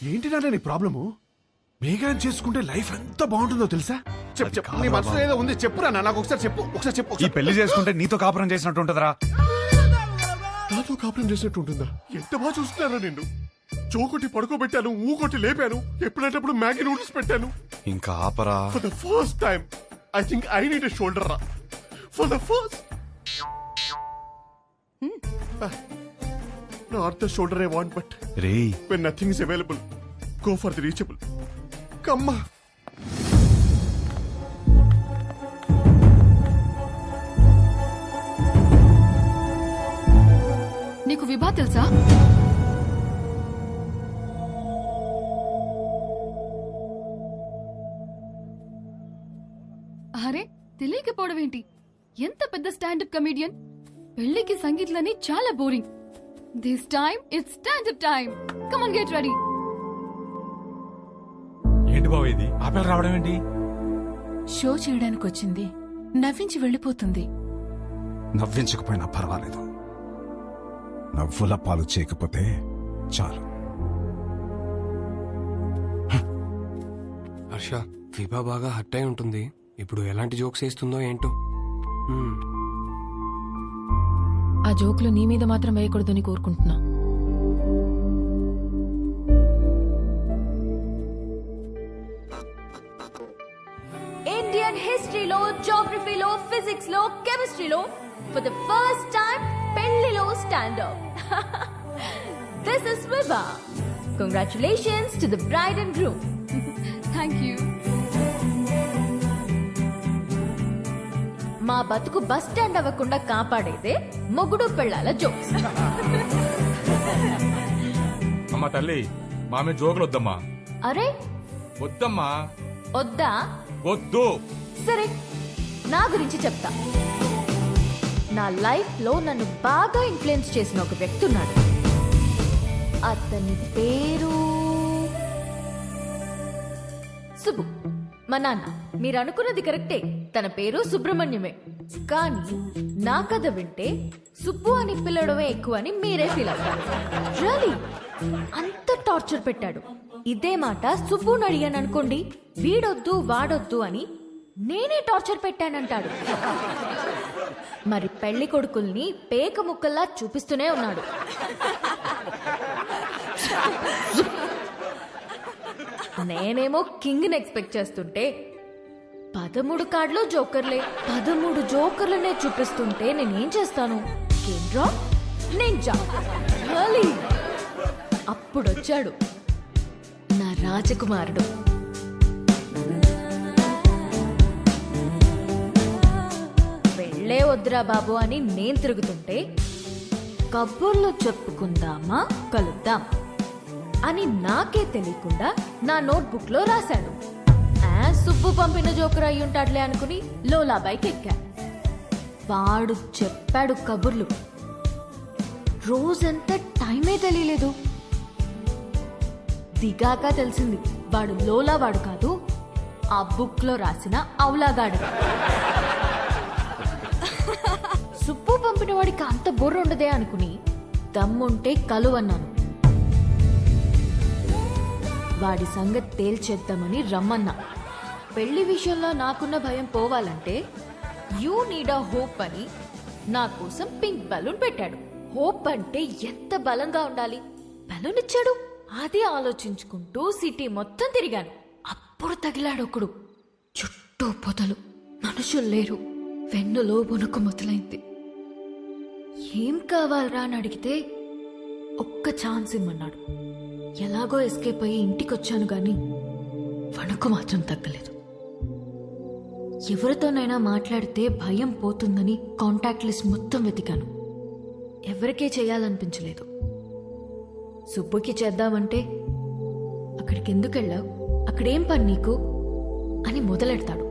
ఏంటి నాన్న నీ ప్రాబ్లము? మేఘాన్ని చేసుకుంటే లైఫ్ ఎంత బాగుంటుందో తెలుసా? చెప్పు చెప్పు, నీ మనసులో ఏదో ఉంది, చెప్పురా నాన్న, నాకు ఒకసారి చెప్పు, ఒకసారి చెప్పు. ఈ పెళ్లి చేసుకుంటే నీతో కాపురం చేసినట్టు ఉంటదరా. నాతో కాపురం చేసినట్టు ఉంటుందా? ఎంత బాగా చూస్తున్నారా నిన్ను. చోకొట్టి పడుకోబెట్టాను, ఊకొట్టి లేపాను, ఎప్పుడంటప్పుడు మ్యాగీ నూడిల్స్ పెట్టాను. ఇంకా ఆపరా. For the first time I think I need a shoulder రా. For the first not the shoulder I want, but రేయ్, when nothing is available, go for the reachable. Come on. నీకు విభా తెలుసా? అరే తెలియకపోవడం ఏంటి? ఎంత పెద్ద స్టాండప్ కమెడియన్. పెళ్లికి సంగీత్లని చాలా boring. This time it's standup time. Come on, get ready. ఏంటి బావ ఇది? ఆపేలు రావడం ఏంటి? షో చేయడానికి వచ్చింది, నవ్వించి వెళ్ళిపోతుంది. నవ్వించకపోయినా పర్వాలేదు, నవ్వుల పాలు చేయకపోతే చాలు. హర్ష, విభా బాగా హర్ట్ అయి ఉంటుంది. ఇప్పుడు ఎలాంటి జోక్స్ వేస్తుందో ఏంటో. ఆ జోకులు నీ మీద మాత్రం వేయకూడదని కోరుకుంటున్నా. ఇండియన్ హిస్టరీలో, జాగ్రఫీలో, ఫిజిక్స్ లో, కెమిస్ట్రీలో ఫర్ ద ఫస్ట్ టైం పెళ్లిలో stand-up. This is Vibha. Congratulations to the bride and groom. Thank you. మా బతుకు బస్ స్టాండ్ అవ్వకుండా కాపాడేదే మొగుడు పెళ్ళాల జోక్స్. అమ్మ తల్లి, మామే జోకులు వద్దమ్మా. అరే వద్దమ్మా. వద్దా? వద్దు. సరే, నా గురించి చెప్తా. నా లైఫ్ లో నన్ను బాగా ఇన్ఫ్లుయెన్స్ చేసిన ఒక వ్యక్తి ఉన్నాడు. అతని పేరు సుబ్బు. మా నాన్న. మీరు అనుకున్నది కరెక్టే, తన పేరు సుబ్రహ్మణ్యమే. కానీ నా కథ వింటే సుబ్బు అని పిలవడమే ఎక్కువ అని మీరే ఫీల్ అవుతారు. రియలీ అంత టార్చర్ పెట్టాడు. ఇదే మాట సుబ్బుని అడిగాను అనుకోండి, వీడొద్దు వాడొద్దు అని నేనే టార్చర్ పెట్టానంటాడు. మరి పెళ్లి కొడుకుల్ని పేక ముక్కల్లా చూపిస్తూనే ఉన్నాడు. నేనేమో కింగ్ ని ఎక్స్పెక్ట్ చేస్తుంటే 13 కార్డులో జోకర్లే. 13 జోకర్లనే చూపిస్తుంటే నేనేం చేస్తాను? అప్పుడొచ్చాడు నా రాజకుమారుడు. పెళ్ళే వద్దురా బాబు అని నేను తిరుగుతుంటే, కబుర్లు చెప్పుకుందామా, కలుద్దాం అని నాకే తెలియకుండా నా నోట్బుక్ లో రాశాడు. సుబ్బు పంపిన జోకర్ అయ్యుంటాడులే అనుకుని లోలాబాయికి ఎక్కా. వాడు చెప్పాడు కబుర్లు. రోజంతా టైమే తెలియలేదు. దిగాక తెలిసింది వాడు లోలా వాడు కాదు, ఆ బుక్ లో రాసిన అవులాగాడు. సుబ్బు పంపిన వాడికి అంత బుర్ర ఉండదే అనుకుని దమ్ముంటే కలువన్నాను. వాడి సంగతి తేల్చేద్దామని రమ్మన్నా. పెళ్లి విషయంలో నాకున్న భయం పోవాలంటే యూ నీడ్ అ హోప్ అని నా కోసం పింక్ బలూన్ పెట్టాడు. హోప్ అంటే ఎంత బలంగా ఉండాలి. బలూన్ ఇచ్చాడు. అది ఆలోచించుకుంటూ సిటీ మొత్తం తిరిగాను. అప్పుడు తగిలాడు ఒకడు. చుట్టూ పొదలు, మనుషులు లేరు. వెన్నులో వణుకు మొదలైంది. ఏం కావాలరా అని అడిగితే ఒక్క ఛాన్స్ ఇమ్మన్నాడు. ఎలాగో ఎస్కేప్ అయ్యి ఇంటికొచ్చాను గాని వణుకు మాత్రం తగ్గలేదు. ఎవరితోనైనా మాట్లాడితే భయం పోతుందని కాంటాక్ట్ లిస్ట్ మొత్తం వెతికాను. ఎవరికే చేయాలనిపించలేదు. సుబ్బుకి చేద్దామంటే అక్కడికి ఎందుకు వెళ్ళావు, అక్కడేం పని నీకు అని మొదలెడతాడు.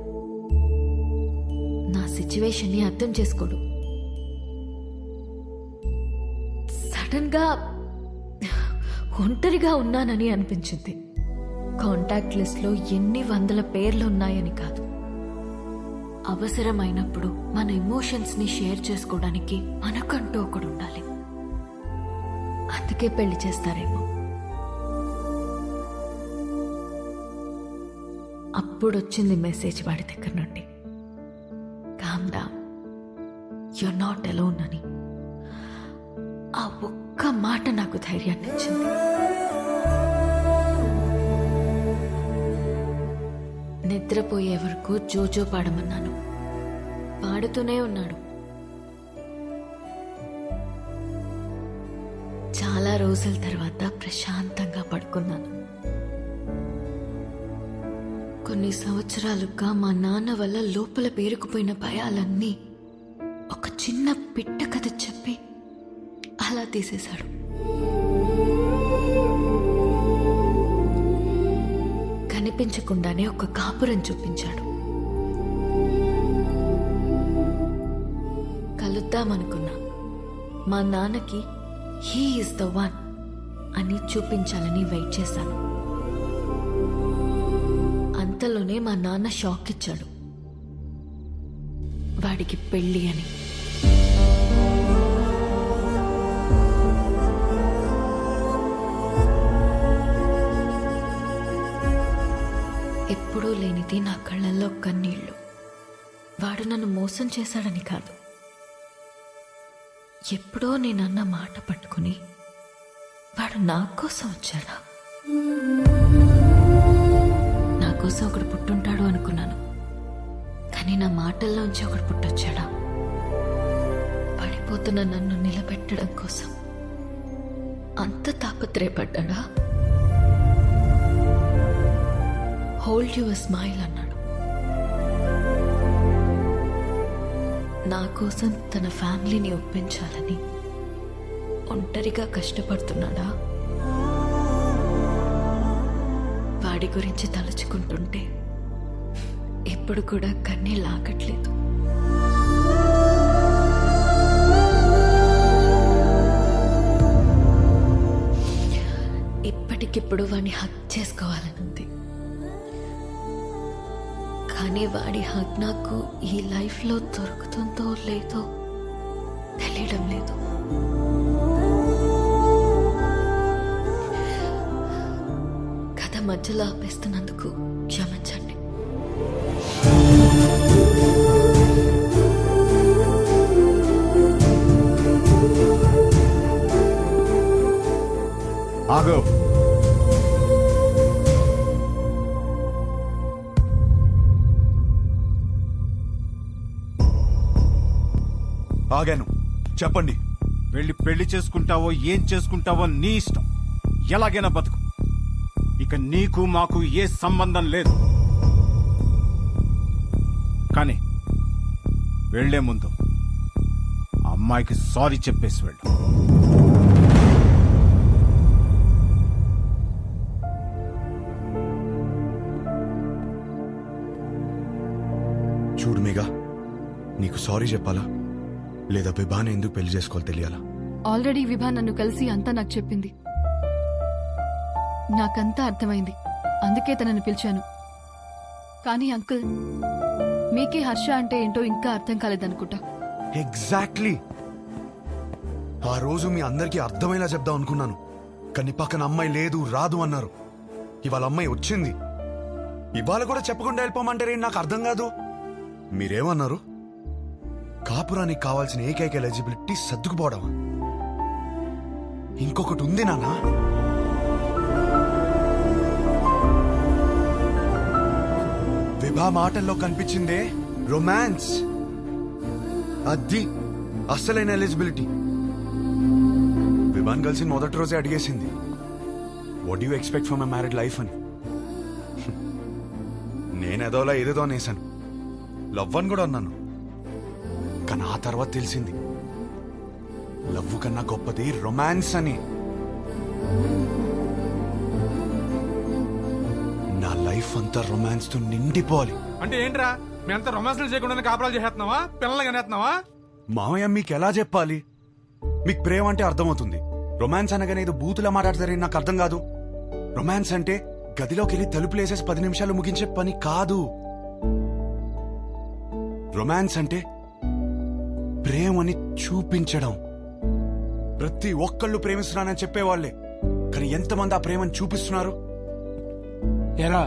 నా సిచ్యువేషన్ని అర్థం చేసుకోడు. సడన్ గా ఒంటరిగా ఉన్నానని అనిపించింది. కాంటాక్ట్ లిస్ట్ లో ఎన్ని వందల పేర్లు ఉన్నాయని కాదు, అవసరమైనప్పుడు మన ఎమోషన్స్ ని షేర్ చేసుకోవడానికి మనకంటూ ఒకడు ఉండాలి. అందుకే పెళ్లి చేస్తారేమో. అప్పుడొచ్చింది మెసేజ్ వాడి దగ్గర నుండి, calm down, you're not alone అని. ఆ ఒక్క మాట నాకు ధైర్యాన్ని ఇచ్చింది. నిద్రపోయే వరకు జోజో పాడమన్నాను. పాడుతూనే ఉన్నాడు. చాలా రోజుల తర్వాత ప్రశాంతంగా పడుకున్నాను. కొన్ని సంవత్సరాలుగా మా నాన్న వల్ల లోపల పేరుకుపోయిన భయాలన్నీ ఒక చిన్న పిట్ట కథ చెప్పి అలా తీసేశాడు. కనిపించకుండానే ఒక కాపురం చూపించాడు. కలుద్దామనుకున్నా. మా నాన్నకి హీ ఈజ్ ద వన్ అని చూపించాలని వెయిట్ చేశాను. అంతలోనే మా నాన్న షాక్ ఇచ్చాడు, వాడికి పెళ్ళి అని. ఎప్పుడూ లేనిది నా కళ్ళల్లో కన్నీళ్లు. వాడు నన్ను మోసం చేశాడని కాదు, ఎప్పుడో నేనన్న మాట పట్టుకుని వాడు నా కోసం వచ్చాడా? నా కోసం ఒకడు పుట్టుంటాడు అనుకున్నాను, కానీ నా మాటల్లోంచి ఒకడు పుట్టొచ్చాడా? పడిపోతున్న నన్ను నిలబెట్టడం కోసం అంత తాపత్రయపడ్డా? హోల్డ్ యువర్ స్మైల్ అన్నాడు. నా కోసం తన ఫ్యామిలీని ఒప్పించాలని ఒంటరిగా కష్టపడుతున్నాడా? వాడి గురించి తలుచుకుంటుంటే ఇప్పుడు కూడా కన్నీళ్ళు ఆగట్లేదు. ఇప్పటికిప్పుడు వాడిని హక్ చేసుకోవాలనుంది, కానీ వాడి హక్ నాకు ఈ లైఫ్లో దొరుకుతుందో లేదో తెలియడం లేదు. కథ మధ్యలో ఆపేస్తున్నందుకు క్షమించండి. ఆగో. ఆగాను. చెప్పండి. వెళ్ళి పెళ్లి చేసుకుంటావో ఏం చేసుకుంటావో నీ ఇష్టం. ఎలాగైనా బతుకు. ఇక నీకు మాకు ఏ సంబంధం లేదు. కానీ వెళ్లే ముందు అమ్మాయికి సారీ చెప్పేసి వెళ్ళు. చూడు మీగా, నీకు సారీ చెప్పాలా లేదా విభాని ఎందుకు పెళ్లి చేసుకోవాలి తెలియాలా? ఆల్రెడీ విభా నన్ను కలిసి అంతా నాకు చెప్పింది. నాకంతా అర్థమైంది, అందుకే తనని పిలిచాను. కానీ అంకుల్, మీకే హర్ష అంటే ఏంటో ఇంకా అర్థం కాలేదనుకుంటా. ఎగ్జాక్ట్లీ. ఆ రోజు మీ అందరికీ అర్థమయ్యేలా చెప్దాం అనుకున్నాను, కానీ పక్కన అమ్మాయి లేదు రాదు అన్నారు. ఇవాళ అమ్మాయి వచ్చింది, ఇవాళ కూడా చెప్పకుండా వెళ్ళిపోమంటారేంటి నాకు అర్థం కాదు. మీరేమన్నారు? కాపురానికి కావాల్సిన ఏకైక ఎలిజిబిలిటీ సర్దుకుపోవడం. ఇంకొకటి ఉంది నాన్న. విభా మాటల్లో కనిపించిందే రొమాన్స్. అది అస్సలైన ఎలిజిబిలిటీ. విభాన్ కలిసి మొదటి రోజే అడిగేసింది, what you expect from a married life అని. నేనేదోలా ఏదేదో అనేసాను, లవ్ అని కూడా అన్నాను. కానీ ఆ తర్వాత తెలిసింది లవ్ కన్నా గొప్పది రొమాన్స్ అని. నా లైఫ్ అంతా రొమాన్స్ తో నిండిపోవాలి. అంటే ఏంట్రా, మీ అంతా రొమాన్స్లు చేయకుండా కాపురాలు చేస్తున్నావా? పిల్లలు కనేస్తున్నావా? మామయ్య మీకు ఎలా చెప్పాలి? మీకు ప్రేమ అంటే అర్థమవుతుంది, రొమాన్స్ అనగానే ఏదో బూతులా మాట్లాడతారని నాకు అర్థం కాదు. రొమాన్స్ అంటే గదిలోకి వెళ్ళి తలుపులేసేసి 10 నిమిషాలు ముగించే పని కాదు. రొమాన్స్ అంటే ప్రేమని చూపించడం. ప్రతి ఒక్కళ్ళు ప్రేమిస్తున్నానని చెప్పేవాళ్లే, కానీ ఎంతమంది ఆ ప్రేమను చూపిస్తున్నారు? ఎరా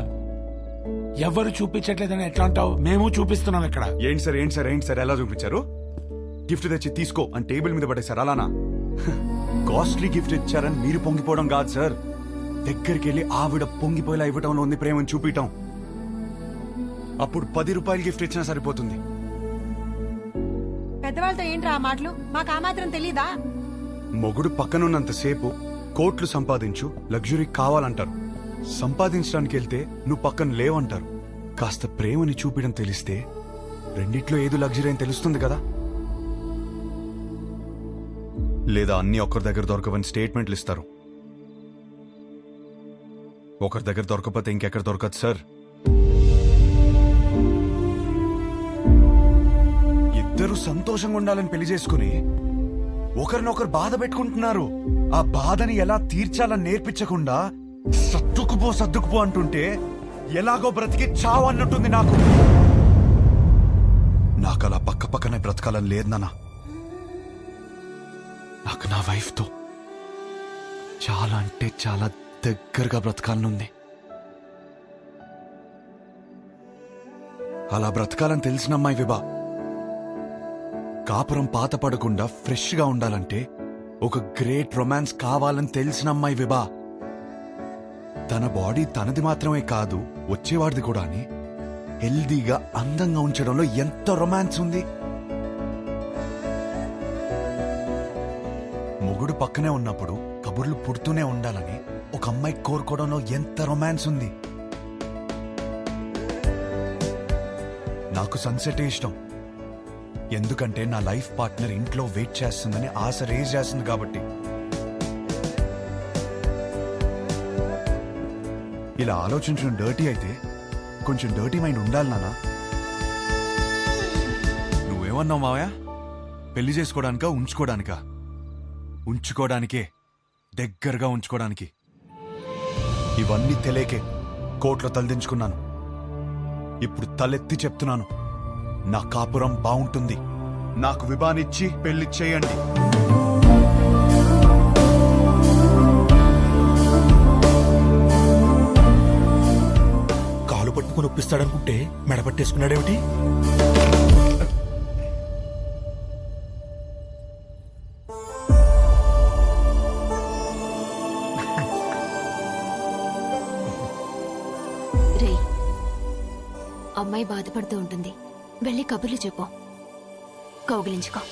ఎవరు చూపించట్లేదని ఎట్లా అంటావు? మేము చూపిస్తున్నాం ఇక్కడ. ఏంటి సార్ ఎలా చూపించారు? గిఫ్ట్ తెచ్చి తీసుకో అని టేబుల్ మీద పడేశారు అలానా? కాస్ట్లీ గిఫ్ట్ ఇచ్చారని మీరు పొంగిపోవడం కాదు సార్, దగ్గరికి వెళ్ళి ఆవిడ పొంగిపోయేలా ఇవ్వటంలో ఉంది ప్రేమను చూపించటం. అప్పుడు 10 రూపాయలు గిఫ్ట్ ఇచ్చినా సరిపోతుంది. పెద్దవాళ్ళతో ఏంట్రా ఆ మాటలు? మాకు ఆ మాత్రం తెలీదా? మొగుడు పక్కనున్నంతసేపు కోట్లు సంపాదించు, లగ్జరీ కావాలంటారు. సంపాదించడానికి వెళ్తే నువ్వు పక్కన లేవంటారు. కాస్త ప్రేమని చూపించడం తెలిస్తే రెండిట్లో ఏదో లగ్జరీ అని తెలుస్తుంది కదా. లేదా అన్ని ఒకరి దగ్గర దొరకవని స్టేట్మెంట్లు ఇస్తారు. ఒకరి దగ్గర దొరకకపోతే ఇంకెక్కడ దొరకదు సార్. ఇద్దరు సంతోషంగా ఉండాలని పెళ్లి చేసుకుని ఒకరినొకరు బాధ పెట్టుకుంటున్నారు. ఆ బాధని ఎలా తీర్చాలని నేర్పించకుండా సర్దుకుపో అంటుంటే ఎలాగో బ్రతికి చావు అన్నట్టుంది నాకు. నాకు అలా పక్కనే బ్రతకాలని లేదు నాన్న. నాకు నా వైఫ్తో చాలా అంటే చాలా దగ్గరగా బ్రతకాలనుంది. అలా బ్రతకాలని తెలిసిన అమ్మాయి విభా. కాపురం పాత పడకుండా ఫ్రెష్ గా ఉండాలంటే ఒక గ్రేట్ రొమాన్స్ కావాలని తెలిసిన అమ్మాయి విభా. తన బాడీ తనది మాత్రమే కాదు, వచ్చేవాడిది కూడా అని హెల్దీగా అందంగా ఉంచడంలో ఎంత రొమాన్స్ ఉంది. మొగుడు పక్కనే ఉన్నప్పుడు కబుర్లు పుడుతూనే ఉండాలని ఒక అమ్మాయి కోరుకోవడంలో ఎంత రొమాన్స్ ఉంది. నాకు సన్సెట్ ఇష్టం, ఎందుకంటే నా లైఫ్ పార్ట్నర్ ఇంట్లో వెయిట్ చేస్తుందని ఆశ రేజ్ చేస్తుంది కాబట్టి. ఇలా ఆలోచించడం డర్టీ అయితే కొంచెం డర్టీ మైండ్ ఉండాలి నానా. నువ్వేమన్నావు మావయ్య? పెళ్లి చేసుకోవడానికా ఉంచుకోవడానికా? ఉంచుకోవడానికే, దగ్గరగా ఉంచుకోవడానికి. ఇవన్నీ తెలియకే కోర్టులో తలదించుకున్నాను. ఇప్పుడు తలెత్తి చెప్తున్నాను, నా కాపురం బాగుంటుంది. నాకు విభానిచ్చి పెళ్లి చేయండి. కాలు పట్టుకుని ఒప్పిస్తాడనుకుంటే మెడపట్టేసుకున్నాడేమిటి? రే, అమ్మాయి బాధపడుతూ ఉంటుంది, వెళ్ళి కబుర్లు చెప్పు, కౌగిలించుకో.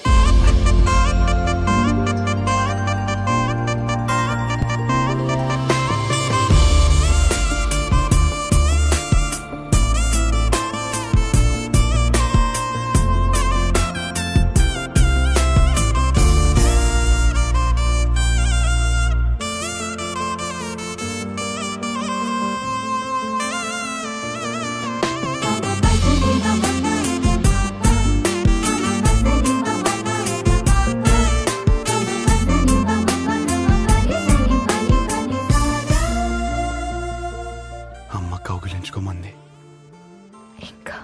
కౌగిలించుకోమంది, ఇంకా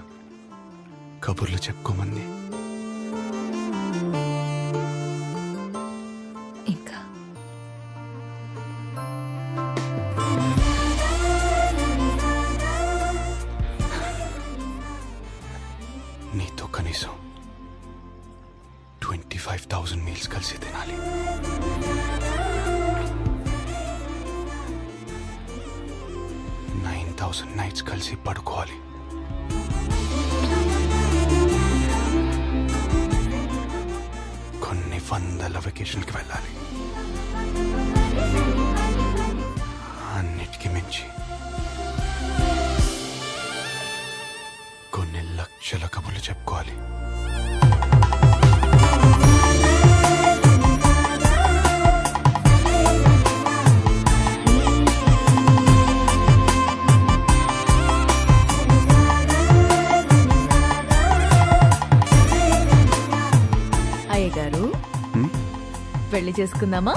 కబుర్లు చెప్పుకోమంది, ఇంకా నీతో కనీసం 25,000 మీల్స్ కలిసి తినాలి. 9,000 నైట్స్ కలిసి పడుకోవాలి. కొన్ని వందల వెకేషన్కి వెళ్ళాలి. అన్నిటికీ మించి కొన్ని లక్షల కబుర్లు చెప్పుకోవాలి. అయ్య గారు, పెళ్లి చేసుకుందామా?